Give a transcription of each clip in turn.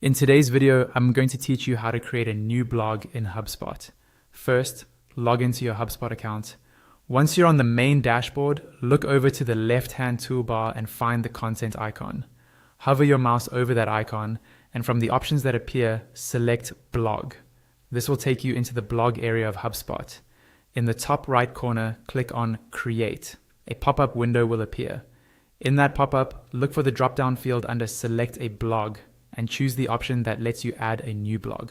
In today's video, I'm going to teach you how to create a new blog in HubSpot. First, log into your HubSpot account. Once you're on the main dashboard, look over to the left-hand toolbar and find the content icon. Hover your mouse over that icon, and from the options that appear, select Blog. This will take you into the blog area of HubSpot. In the top right corner, click on Create. A pop-up window will appear. In that pop-up, look for the drop-down field under Select a Blog, and choose the option that lets you add a new blog.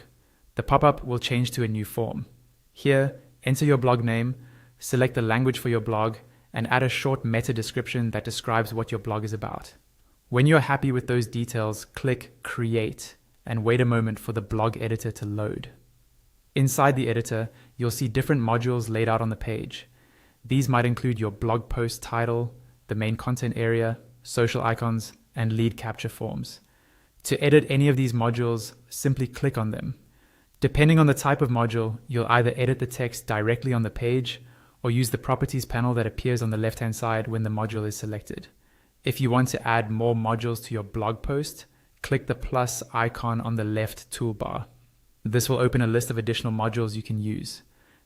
The pop-up will change to a new form. Here, enter your blog name, select the language for your blog, and add a short meta description that describes what your blog is about. When you're happy with those details, click Create and wait a moment for the blog editor to load. Inside the editor, you'll see different modules laid out on the page. These might include your blog post title, the main content area, social icons, and lead capture forms. To edit any of these modules, simply click on them. Depending on the type of module, you'll either edit the text directly on the page or use the properties panel that appears on the left-hand side when the module is selected. If you want to add more modules to your blog post, click the plus icon on the left toolbar. This will open a list of additional modules you can use.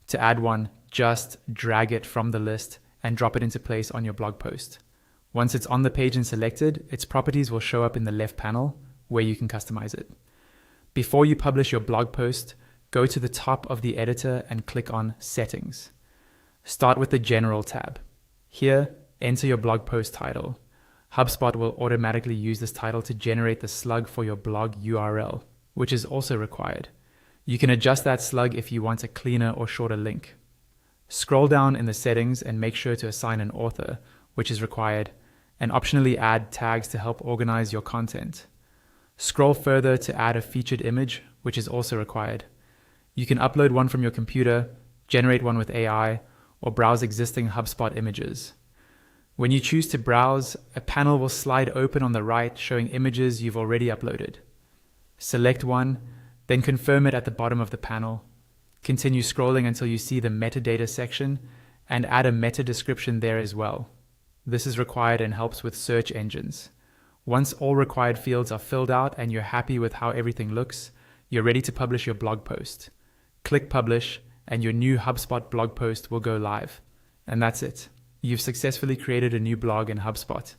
To add one, just drag it from the list and drop it into place on your blog post. Once it's on the page and selected, its properties will show up in the left panel, where you can customize it. Before you publish your blog post, go to the top of the editor and click on Settings. Start with the General tab. Here, enter your blog post title. HubSpot will automatically use this title to generate the slug for your blog URL, which is also required. You can adjust that slug if you want a cleaner or shorter link. Scroll down in the settings and make sure to assign an author, which is required, and optionally add tags to help organize your content. Scroll further to add a featured image, which is also required. You can upload one from your computer, generate one with AI, or browse existing HubSpot images. When you choose to browse, a panel will slide open on the right showing images you've already uploaded. Select one, then confirm it at the bottom of the panel. Continue scrolling until you see the metadata section and add a meta description there as well. This is required and helps with search engines. Once all required fields are filled out and you're happy with how everything looks, you're ready to publish your blog post. Click Publish and your new HubSpot blog post will go live. And that's it. You've successfully created a new blog in HubSpot.